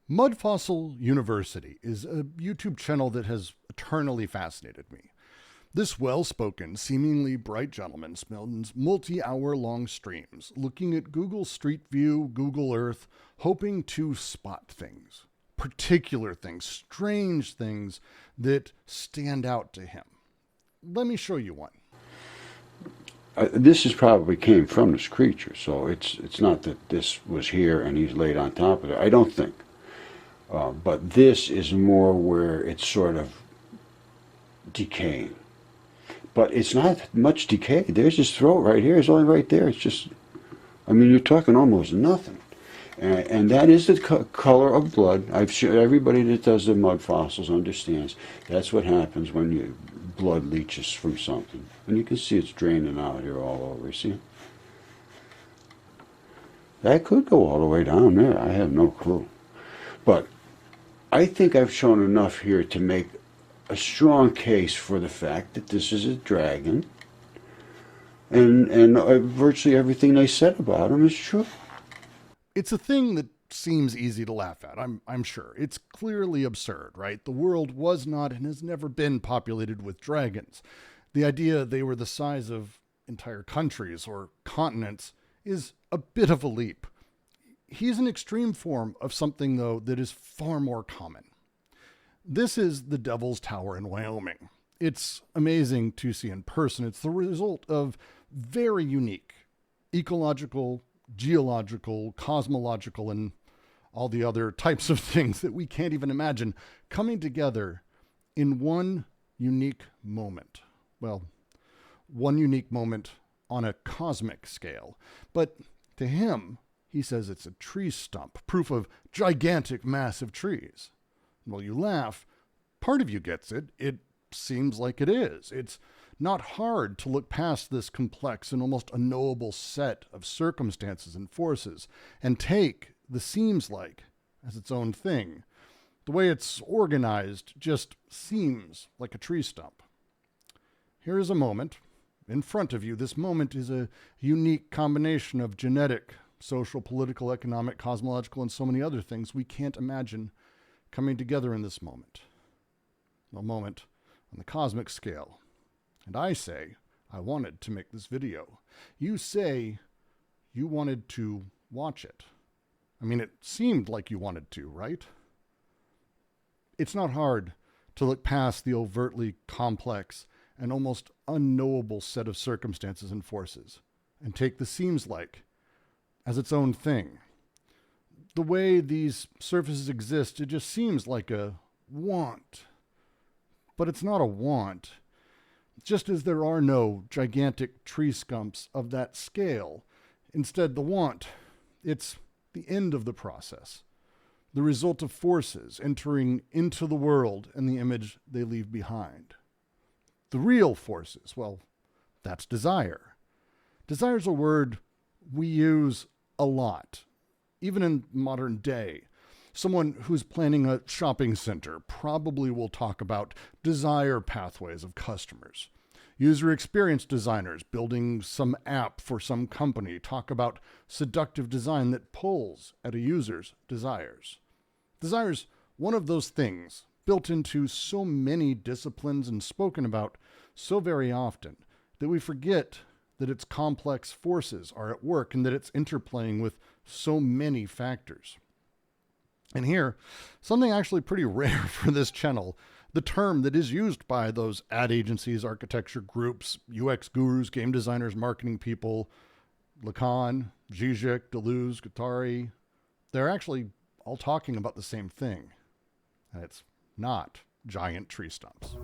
Mudfossil University is a YouTube channel that has eternally fascinated me. This well-spoken, seemingly bright gentleman spends multi-hour-long streams looking at Google Street View, Google Earth, hoping to spot things, particular things, strange things that stand out to him. Let me show you one. This is probably came from this creature, so it's not that this was here and he's laid on top of it. I don't think. But this is more where it's sort of decaying. But it's not much decay. There's his throat right here. It's only right there. It's just, I mean, you're talking almost nothing. And that is the color of blood. I've sure everybody that does the mud fossils understands that's what happens when you blood leaches from something. And you can see it's draining out here all over. See? That could go all the way down there. I have no clue. But I think I've shown enough here to make a strong case for the fact that this is a dragon, and virtually everything they said about him is true. It's a thing that seems easy to laugh at, I'm sure. It's clearly absurd, right? The world was not and has never been populated with dragons. The idea they were the size of entire countries or continents is a bit of a leap. He's an extreme form of something, though, that is far more common. This is the Devil's Tower in Wyoming. It's amazing to see in person. It's the result of very unique ecological, geological, cosmological, and all the other types of things that we can't even imagine coming together in one unique moment. Well, one unique moment on a cosmic scale. But to him, he says it's a tree stump, proof of gigantic, massive trees. Well, you laugh. Part of you gets it. It seems like it is. It's not hard to look past this complex and almost unknowable set of circumstances and forces and take the seems like as its own thing. The way it's organized just seems like a tree stump. Here is a moment in front of you. This moment is a unique combination of genetic, social, political, economic, cosmological, and so many other things we can't imagine coming together in this moment. A moment on the cosmic scale. And I say, I wanted to make this video. You say you wanted to watch it. I mean, it seemed like you wanted to, right? It's not hard to look past the overtly complex and almost unknowable set of circumstances and forces and take the seems like as its own thing. The way these surfaces exist, it just seems like a want. But it's not a want. Just as there are no gigantic tree stumps of that scale. Instead, the want, it's the end of the process. The result of forces entering into the world and the image they leave behind. The real forces, well, that's desire. Desire's a word we use a lot. Even in modern day, someone who's planning a shopping center probably will talk about desire pathways of customers. User experience designers building some app for some company talk about seductive design that pulls at a user's desires. Desire's one of those things built into so many disciplines and spoken about so very often that we forget that its complex forces are at work and that it's interplaying with so many factors. And here, something actually pretty rare for this channel, the term that is used by those ad agencies, architecture groups, UX gurus, game designers, marketing people, Lacan, Deleuze, Guattari, they're actually all talking about the same thing. And it's not giant tree stumps.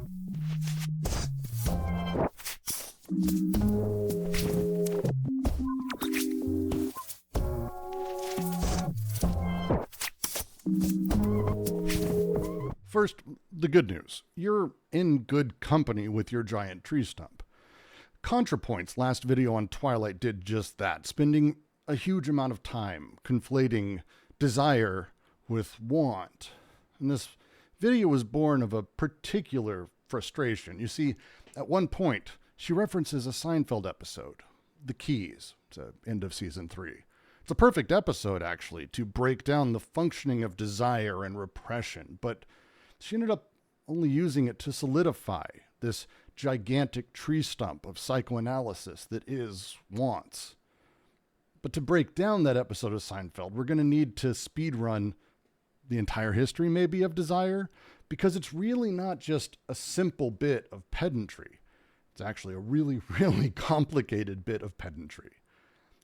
First, the good news. You're in good company with your giant tree stump. ContraPoint's last video on Twilight did just that, spending a huge amount of time conflating desire with want. And this video was born of a particular frustration. You see, at one point, she references a Seinfeld episode, The Keys, it's the end of season 3, It's a perfect episode, actually, to break down the functioning of desire and repression, but she ended up only using it to solidify this gigantic tree stump of psychoanalysis that is wants. But to break down that episode of Seinfeld, we're going to need to speed run the entire history, maybe, of desire, because it's really not just a simple bit of pedantry. It's actually a really, really complicated bit of pedantry.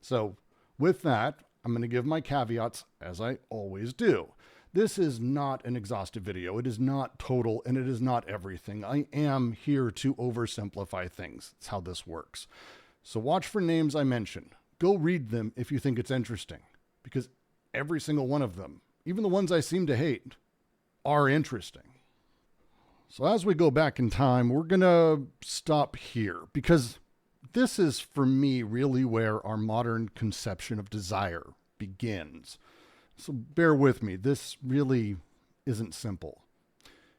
So with that, I'm going to give my caveats, as I always do. This is not an exhaustive video. It is not total, and it is not everything. I am here to oversimplify things. That's how this works. So watch for names I mention. Go read them if you think it's interesting, because every single one of them, even the ones I seem to hate, are interesting. So as we go back in time, we're going to stop here, because this is, for me, really where our modern conception of desire begins. So bear with me, this really isn't simple.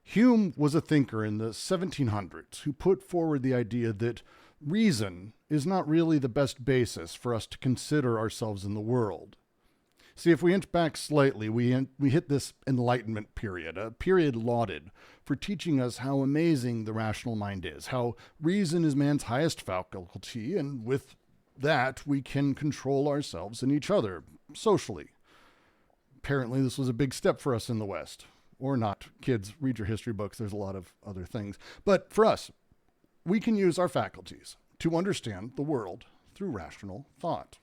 Hume was a thinker in the 1700s who put forward the idea that reason is not really the best basis for us to consider ourselves in the world. See, if we inch back slightly, we hit this Enlightenment period, a period lauded for teaching us how amazing the rational mind is, how reason is man's highest faculty, and with that we can control ourselves and each other socially. Apparently, this was a big step for us in the West. Or not. Kids, read your history books. There's a lot of other things. But for us, we can use our faculties to understand the world through rational thought.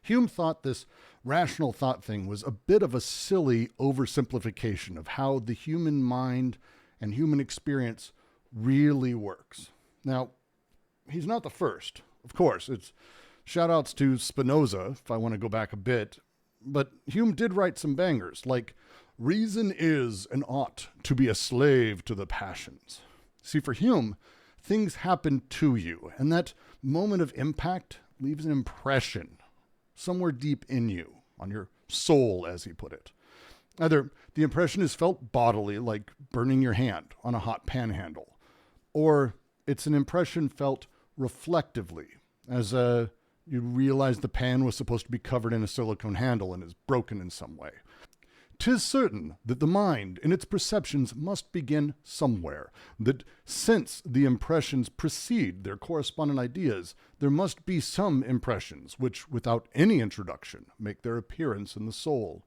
Hume thought this rational thought thing was a bit of a silly oversimplification of how the human mind and human experience really works. Now, he's not the first. Of course, it's shout outs to Spinoza, if I want to go back a bit. But Hume did write some bangers, like, reason is and ought to be a slave to the passions. See, for Hume, things happen to you, and that moment of impact leaves an impression somewhere deep in you, on your soul, as he put it. Either the impression is felt bodily, like burning your hand on a hot pan handle, or it's an impression felt reflectively, as you realize the pan was supposed to be covered in a silicone handle and is broken in some way. 'Tis certain that the mind in its perceptions must begin somewhere, that since the impressions precede their correspondent ideas, there must be some impressions which, without any introduction, make their appearance in the soul.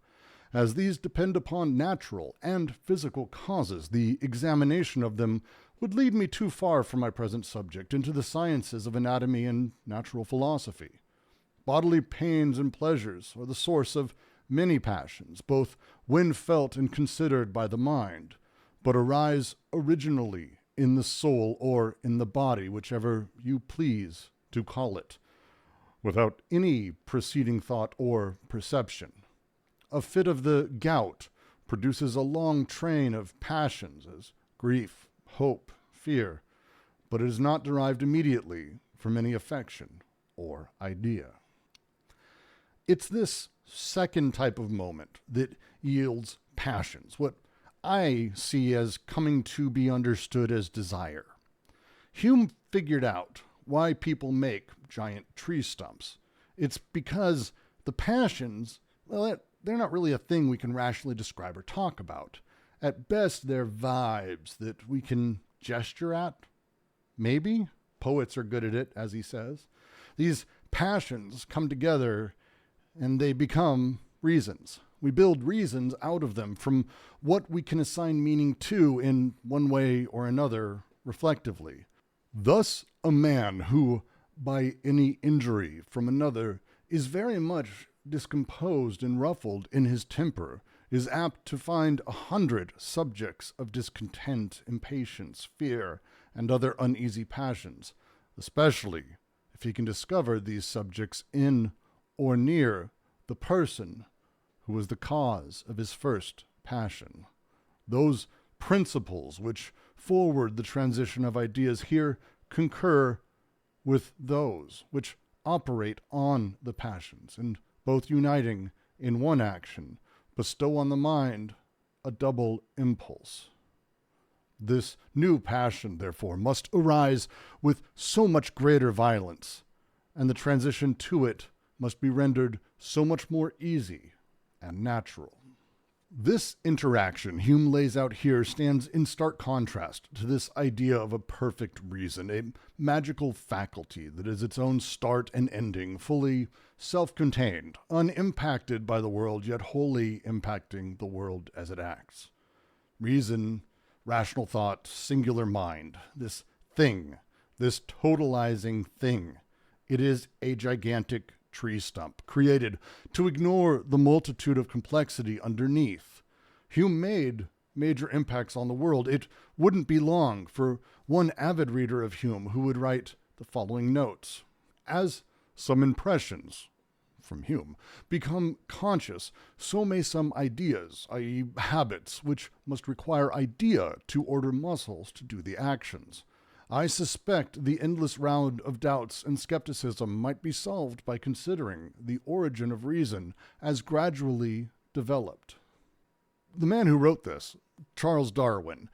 As these depend upon natural and physical causes, the examination of them would lead me too far from my present subject into the sciences of anatomy and natural philosophy. Bodily pains and pleasures are the source of many passions, both when felt and considered by the mind, but arise originally in the soul or in the body, whichever you please to call it, without any preceding thought or perception. A fit of the gout produces a long train of passions, as grief, hope, fear, but it is not derived immediately from any affection or idea. It's this second type of moment that yields passions, what I see as coming to be understood as desire. Hume figured out why people make giant tree stumps. It's because the passions, well, they're not really a thing we can rationally describe or talk about. At best, they're vibes that we can gesture at. Maybe. Poets are good at it, as he says. These passions come together and they become reasons. We build reasons out of them from what we can assign meaning to in one way or another reflectively. Thus, a man who, by any injury from another, is very much discomposed and ruffled in his temper, is apt to find 100 subjects of discontent, impatience, fear, and other uneasy passions, especially if he can discover these subjects in or near the person who was the cause of his first passion. Those principles which forward the transition of ideas here concur with those which operate on the passions, and both uniting in one action, bestow on the mind a double impulse. This new passion, therefore, must arise with so much greater violence, and the transition to it must be rendered so much more easy and natural. This interaction Hume lays out here stands in stark contrast to this idea of a perfect reason, a magical faculty that is its own start and ending, fully self-contained, unimpacted by the world, yet wholly impacting the world as it acts. Reason, rational thought, singular mind, this thing, this totalizing thing, it is a gigantic tree stump, created to ignore the multitude of complexity underneath. Hume made major impacts on the world. It wouldn't be long for one avid reader of Hume who would write the following notes. As some impressions from Hume become conscious, so may some ideas, i.e. habits, which must require idea to order muscles to do the actions. I suspect the endless round of doubts and skepticism might be solved by considering the origin of reason as gradually developed. The man who wrote this, Charles Darwin,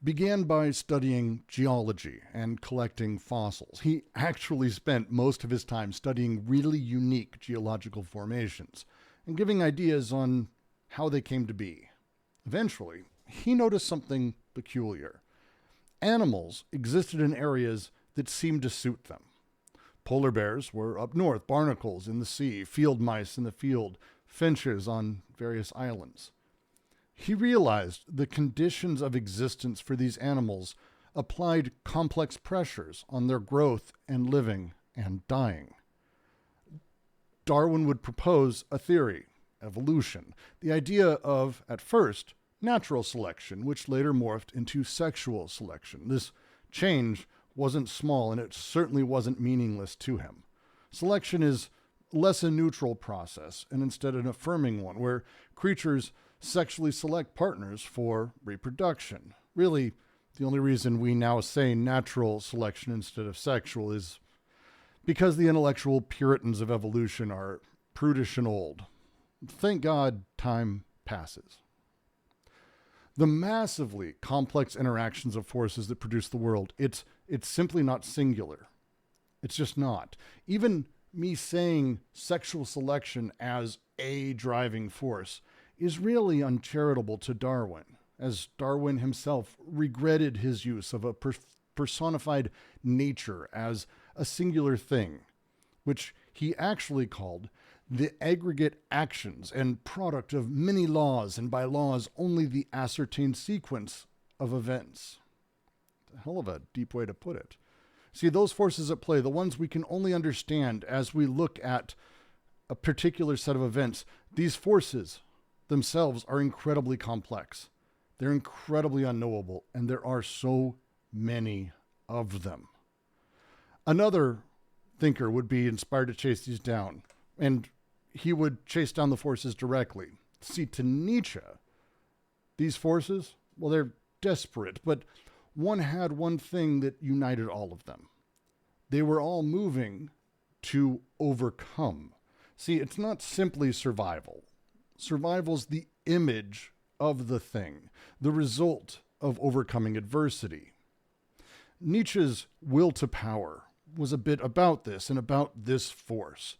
began by studying geology and collecting fossils. He actually spent most of his time studying really unique geological formations and giving ideas on how they came to be. Eventually, he noticed something peculiar. Animals existed in areas that seemed to suit them. Polar bears were up north, barnacles in the sea, field mice in the field, finches on various islands. He realized the conditions of existence for these animals applied complex pressures on their growth and living and dying. Darwin would propose a theory, evolution, the idea of, at first, natural selection, which later morphed into sexual selection. This change wasn't small, and it certainly wasn't meaningless to him. Selection is less a neutral process, and instead an affirming one, where creatures sexually select partners for reproduction. Really, the only reason we now say natural selection instead of sexual is because the intellectual Puritans of evolution are prudish and old. Thank God time passes. The massively complex interactions of forces that produce the world, it's simply not singular. It's just not. Even me saying sexual selection as a driving force is really uncharitable to Darwin, as Darwin himself regretted his use of a personified nature as a singular thing, which he actually called the aggregate actions and product of many laws, and by laws only the ascertained sequence of events. A hell of a deep way to put it. See, those forces at play, the ones we can only understand as we look at a particular set of events, these forces themselves are incredibly complex. They're incredibly unknowable, and there are so many of them. Another thinker would be inspired to chase these down, and he would chase down the forces directly. See, to Nietzsche, these forces, well, they're desperate, but one had one thing that united all of them. They were all moving to overcome. See, it's not simply survival. Survival's the image of the thing, the result of overcoming adversity. Nietzsche's will to power was a bit about this and about this force,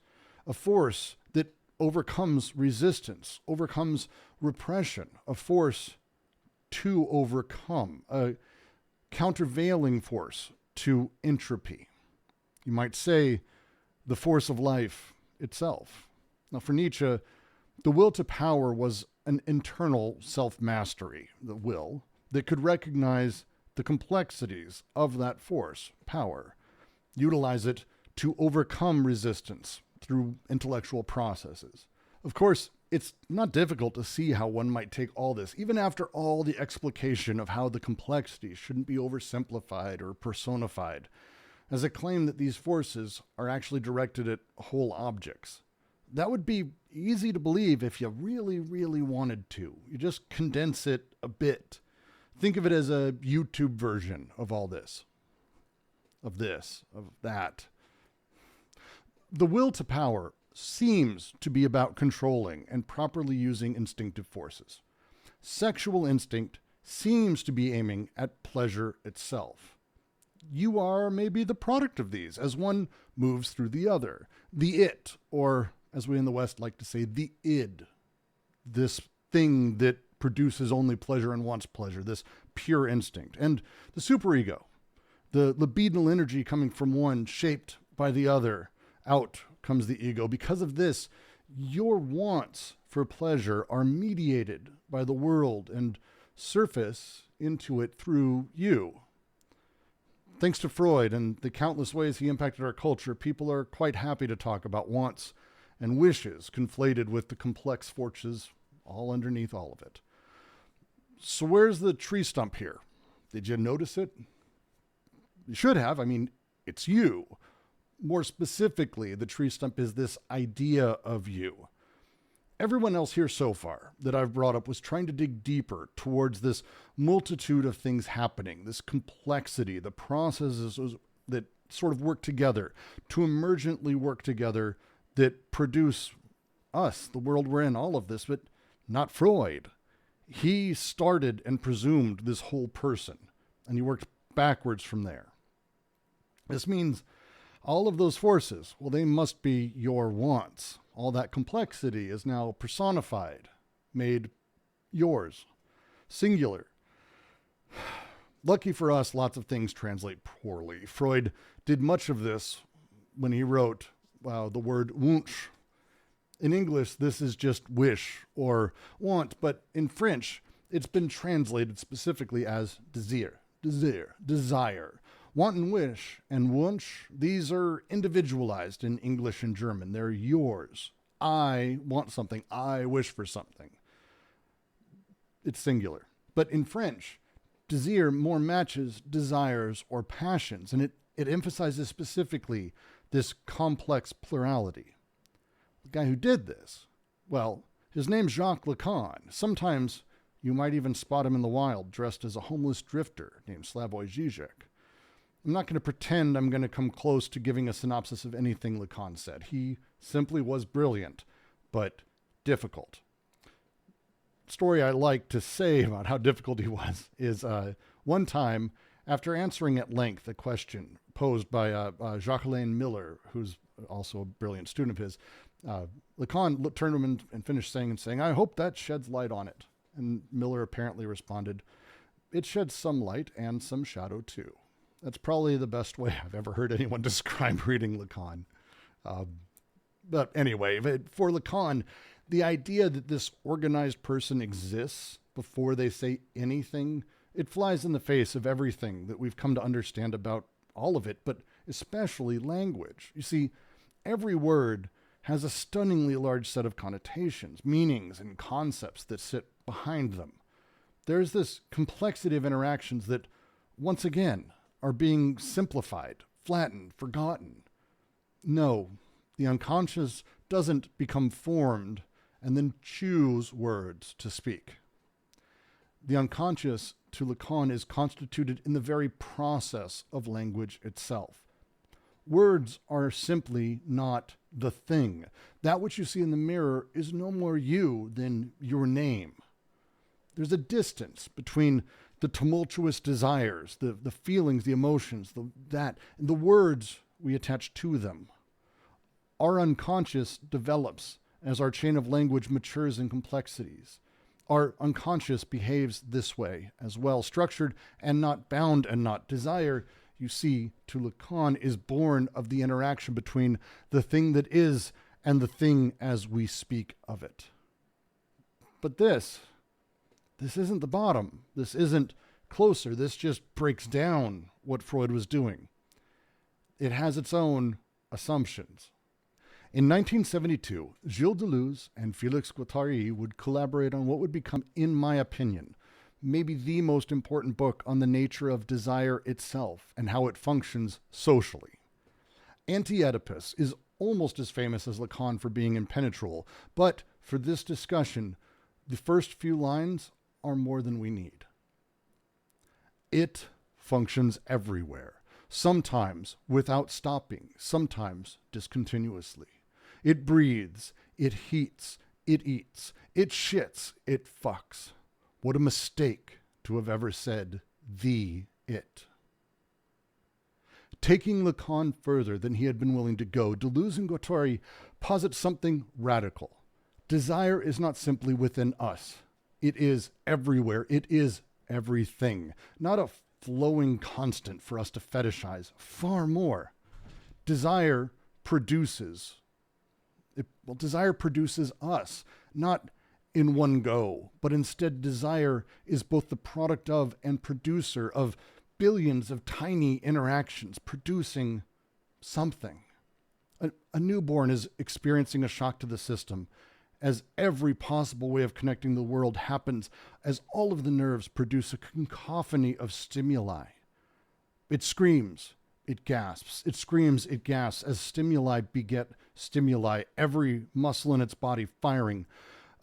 a force that overcomes resistance, overcomes repression, a force to overcome, a countervailing force to entropy. You might say the force of life itself. Now, for Nietzsche, the will to power was an internal self-mastery, the will, that could recognize the complexities of that force, power, utilize it to overcome resistance through intellectual processes. Of course, it's not difficult to see how one might take all this, even after all the explication of how the complexity shouldn't be oversimplified or personified, as a claim that these forces are actually directed at whole objects. That would be easy to believe if you really, really wanted to. You just condense it a bit. Think of it as a YouTube version of all this, of that. The will to power seems to be about controlling and properly using instinctive forces. Sexual instinct seems to be aiming at pleasure itself. You are maybe the product of these as one moves through the other. The it, or as we in the West like to say, the id, this thing that produces only pleasure and wants pleasure, this pure instinct. And the superego, the libidinal energy coming from one, shaped by the other. Out comes the ego. Because of this, your wants for pleasure are mediated by the world and surface into it through you. Thanks to Freud and the countless ways he impacted our culture, people are quite happy to talk about wants and wishes conflated with the complex forces all underneath all of it. So where's the tree stump here? Did you notice it? You should have. I mean, it's you. More specifically, the tree stump is this idea of you. Everyone else here so far that I've brought up was trying to dig deeper towards this multitude of things happening, this complexity, the processes that sort of work together, to emergently work together, that produce us, the world we're in, all of this, but not Freud. He started and presumed this whole person, and he worked backwards from there. This means all of those forces, well, they must be your wants. All that complexity is now personified, made yours, singular. Lucky for us, lots of things translate poorly. Freud did much of this when he wrote the word Wunsch. In English, this is just wish or want, but in French, it's been translated specifically as desire. Want and wish and Wunsch, these are individualized in English and German. They're yours. I want something. I wish for something. It's singular. But in French, désir more matches desires or passions, and it emphasizes specifically this complex plurality. The guy who did this, well, his name's Jacques Lacan. Sometimes you might even spot him in the wild dressed as a homeless drifter named Slavoj Žižek. I'm not going to pretend I'm going to come close to giving a synopsis of anything Lacan said. He simply was brilliant, but difficult. Story I like to say about how difficult he was is one time, after answering at length a question posed by Jacqueline Miller, who's also a brilliant student of his, Lacan turned to him and finished saying, I hope that sheds light on it. And Miller apparently responded, it sheds some light and some shadow too. That's probably the best way I've ever heard anyone describe reading Lacan. But anyway, for Lacan, the idea that this organized person exists before they say anything, it flies in the face of everything that we've come to understand about all of it, but especially language. You see, every word has a stunningly large set of connotations, meanings, and concepts that sit behind them. There's this complexity of interactions that, once again, are being simplified, flattened, forgotten. No, the unconscious doesn't become formed and then choose words to speak. The unconscious, to Lacan, is constituted in the very process of language itself. Words are simply not the thing. That which you see in the mirror is no more you than your name. There's a distance between the tumultuous desires, the feelings, the emotions, and the words we attach to them. Our unconscious develops as our chain of language matures in complexities. Our unconscious behaves this way as well, structured and not bound and not desire. You see, to Lacan, is born of the interaction between the thing that is and the thing as we speak of it. But this isn't the bottom. This isn't closer. This just breaks down what Freud was doing. It has its own assumptions. In 1972, Gilles Deleuze and Félix Guattari would collaborate on what would become, in my opinion, maybe the most important book on the nature of desire itself and how it functions socially. Anti-Oedipus is almost as famous as Lacan for being impenetrable, but for this discussion, the first few lines are more than we need. It functions everywhere, sometimes without stopping, sometimes discontinuously. It breathes, it heats, it eats, it shits, it fucks. What a mistake to have ever said the it. Taking Lacan further than he had been willing to go, Deleuze and Guattari posit something radical. Desire is not simply within us. It is everywhere. It is everything. Not a flowing constant for us to fetishize. Far more. Desire produces us, not in one go, but instead desire is both the product of and producer of billions of tiny interactions producing something. A newborn is experiencing a shock to the system as every possible way of connecting the world happens, as all of the nerves produce a cacophony of stimuli. It screams, it gasps, it screams, it gasps, as stimuli beget stimuli, every muscle in its body firing.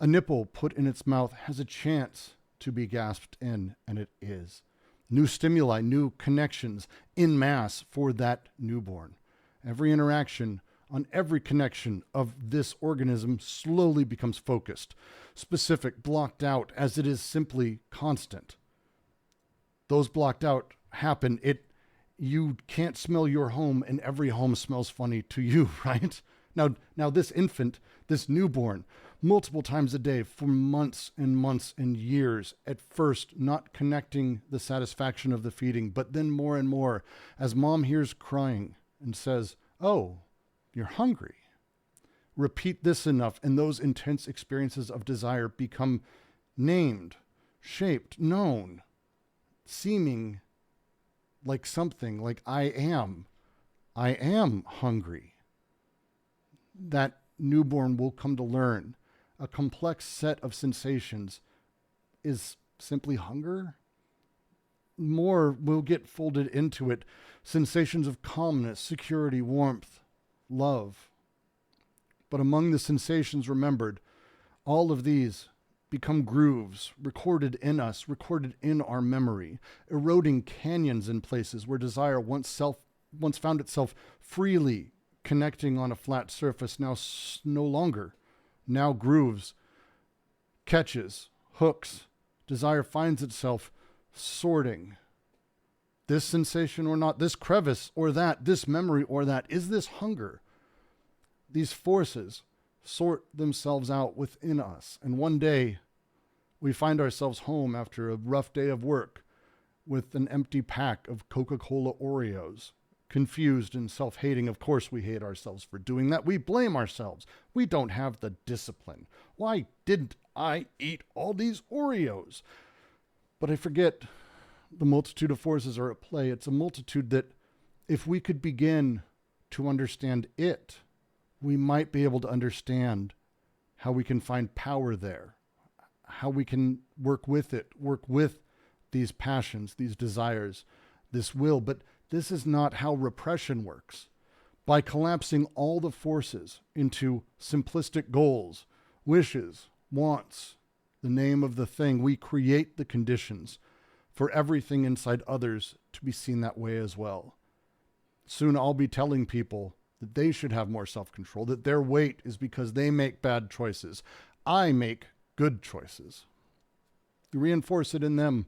A nipple put in its mouth has a chance to be gasped in, and it is. New stimuli, new connections in mass for that newborn. Every interaction on every connection of this organism slowly becomes focused, specific, blocked out, as it is simply constant. Those blocked out happen. You can't smell your home, and every home smells funny to you, right? Now this infant, this newborn, multiple times a day for months and months and years, at first not connecting the satisfaction of the feeding, but then more and more as mom hears crying and says, "Oh, you're hungry." Repeat this enough and those intense experiences of desire become named, shaped, known, seeming like something like I am hungry. That newborn will come to learn a complex set of sensations is simply hunger. More will get folded into it. Sensations of calmness, security, warmth, love. But among the sensations remembered, all of these become grooves recorded in us, recorded in our memory, eroding canyons in places where desire once found itself freely connecting on a flat surface, now no longer. Now grooves, catches, hooks. Desire finds itself sorting. This sensation or not, this crevice or that, this memory or that. Is this hunger? These forces sort themselves out within us. And one day we find ourselves home after a rough day of work with an empty pack of Coca-Cola Oreos. Confused and self-hating. Of course we hate ourselves for doing that. We blame ourselves. We don't have the discipline. Why didn't I eat all these Oreos? But I forget the multitude of forces are at play. It's a multitude that if we could begin to understand it, we might be able to understand how we can find power there, how we can work with it, work with these passions, these desires, this will. But this is not how repression works. By collapsing all the forces into simplistic goals, wishes, wants, the name of the thing, we create the conditions for everything inside others to be seen that way as well. Soon I'll be telling people that they should have more self-control, that their weight is because they make bad choices. I make good choices. You reinforce it in them,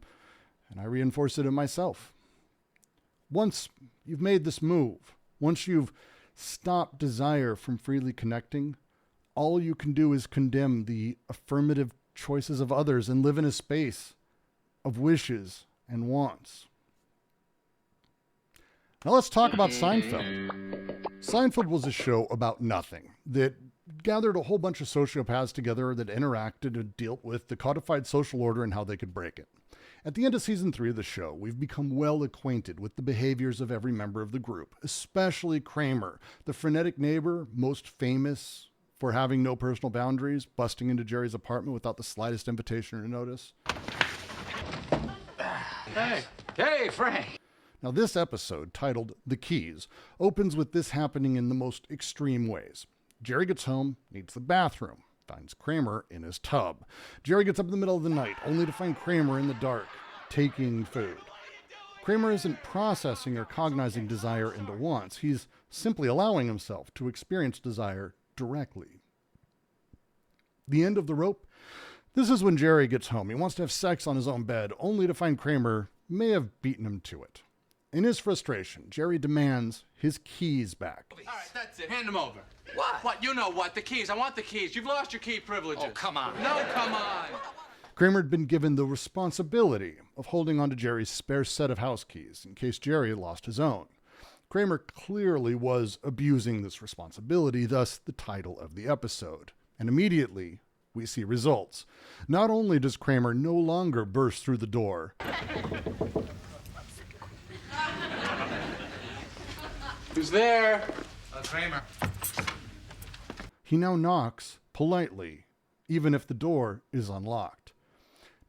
and I reinforce it in myself. Once you've made this move, once you've stopped desire from freely connecting, all you can do is condemn the affirmative choices of others and live in a space of wishes and wants. Now let's talk about Seinfeld. Seinfeld was a show about nothing that gathered a whole bunch of sociopaths together that interacted and dealt with the codified social order and how they could break it. At the end of season 3 of the show, we've become well acquainted with the behaviors of every member of the group, especially Kramer, the frenetic neighbor, most famous for having no personal boundaries, busting into Jerry's apartment without the slightest invitation or notice. Hey, Frank. Now, this episode, titled The Keys, opens with this happening in the most extreme ways. Jerry gets home, needs the bathroom, finds Kramer in his tub. Jerry gets up in the middle of the night, only to find Kramer in the dark, taking food. Kramer isn't processing or cognizing desire into wants. He's simply allowing himself to experience desire directly. The end of the rope? This is when Jerry gets home. He wants to have sex on his own bed, only to find Kramer may have beaten him to it. In his frustration, Jerry demands his keys back. All right, that's it. Hand them over. What? What? You know what? The keys. I want the keys. You've lost your key privileges. Oh, come on. No, come on. Kramer had been given the responsibility of holding on to Jerry's spare set of house keys in case Jerry lost his own. Kramer clearly was abusing this responsibility, thus the title of the episode. And immediately, we see results. Not only does Kramer no longer burst through the door, Who's there? Kramer. he now knocks politely, even if the door is unlocked.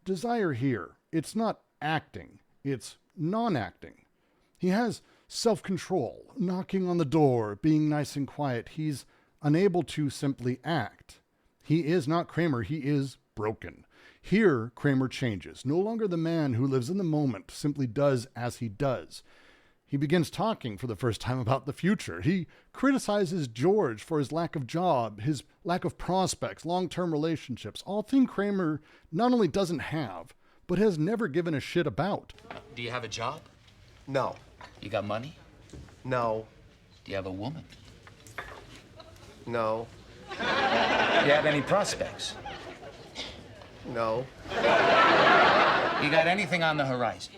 Desire here, it's not acting, it's non-acting. He has self-control, knocking on the door, being nice and quiet. He's unable to simply act. He is not Kramer, he is broken. Here, Kramer changes. No longer the man who lives in the moment, simply does as he does. He begins talking for the first time about the future. He criticizes George for his lack of job, his lack of prospects, long-term relationships, all things Kramer not only doesn't have, but has never given a shit about. Do you have a job? No. You got money? No. Do you have a woman? No. Do you have any prospects? No. You got anything on the horizon?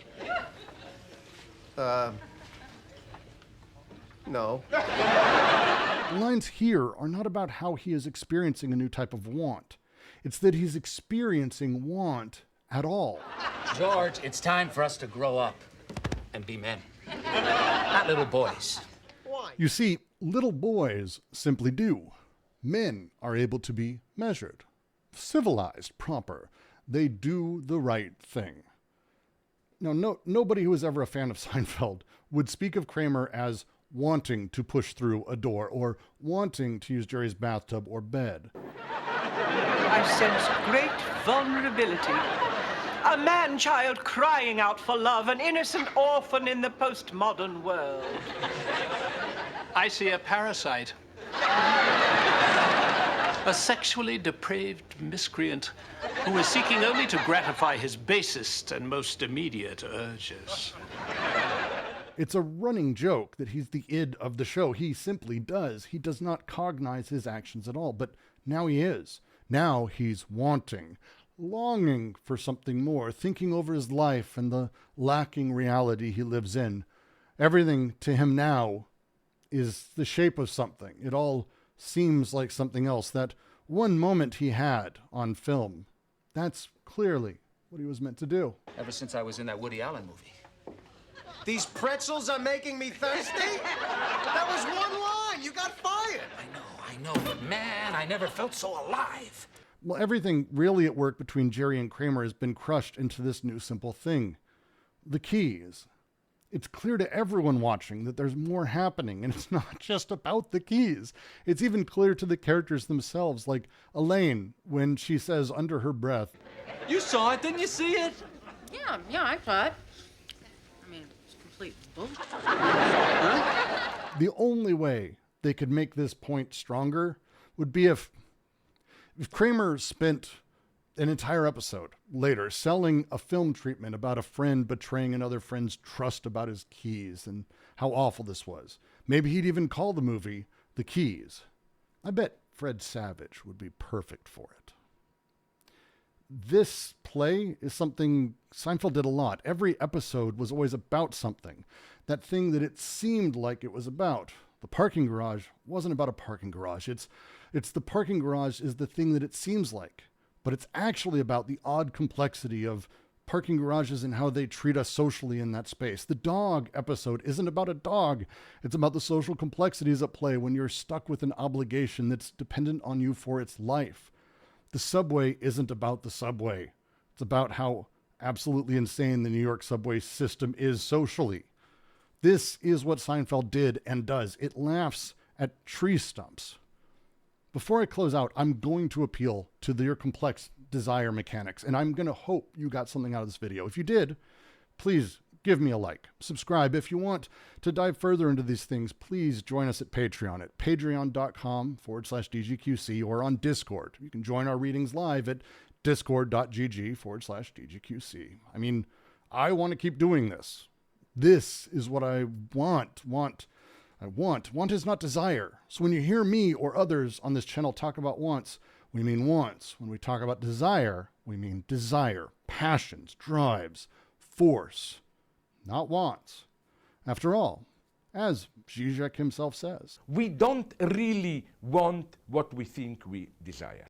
No. The lines here are not about how he is experiencing a new type of want. It's that he's experiencing want at all. George, it's time for us to grow up and be men. Not little boys. Why? You see, little boys simply do. Men are able to be measured, civilized, proper. They do the right thing. Now, nobody who was ever a fan of Seinfeld would speak of Kramer as wanting to push through a door or wanting to use Jerry's bathtub or bed. I sense great vulnerability. A man-child crying out for love, an innocent orphan in the postmodern world. I see a parasite. A sexually depraved miscreant who is seeking only to gratify his basest and most immediate urges. It's a running joke that he's the id of the show. He simply does. He does not cognize his actions at all, but now he is. Now he's wanting, longing for something more, thinking over his life and the lacking reality he lives in. Everything to him now is the shape of something. It all seems like something else. That one moment he had on film, that's clearly what he was meant to do. Ever since I was in that Woody Allen movie. These pretzels are making me thirsty? That was one line. You got fired. I know, but man, I never felt so alive. Well, everything really at work between Jerry and Kramer has been crushed into this new simple thing. The keys. It's clear to everyone watching that there's more happening, and it's not just about the keys. It's even clear to the characters themselves, like Elaine, when she says under her breath, You saw it, didn't you see it? Yeah, I saw it. I mean, it's complete bullshit. the only way they could make this point stronger would be if Kramer spent an entire episode later selling a film treatment about a friend betraying another friend's trust about his keys and how awful this was. Maybe he'd even call the movie The Keys. I bet Fred Savage would be perfect for it. This play is something Seinfeld did a lot. Every episode was always about something. That thing that it seemed like it was about. The parking garage wasn't about a parking garage. It's the parking garage is the thing that it seems like. But it's actually about the odd complexity of parking garages and how they treat us socially in that space. The dog episode isn't about a dog. It's about the social complexities at play when you're stuck with an obligation that's dependent on you for its life. The subway isn't about the subway. It's about how absolutely insane the New York subway system is socially. This is what Seinfeld did and does. It laughs at tree stumps. Before I close out, I'm going to appeal to your complex desire mechanics, and I'm going to hope you got something out of this video. If you did, please give me a like. Subscribe. If you want to dive further into these things, please join us at Patreon at patreon.com/DGQC or on Discord. You can join our readings live at discord.gg/DGQC. I mean, I want to keep doing this. This is what I want. Want is not desire. So when you hear me or others on this channel talk about wants, we mean wants. When we talk about desire, we mean desire, passions, drives, force, not wants. After all, as Zizek himself says, we don't really want what we think we desire.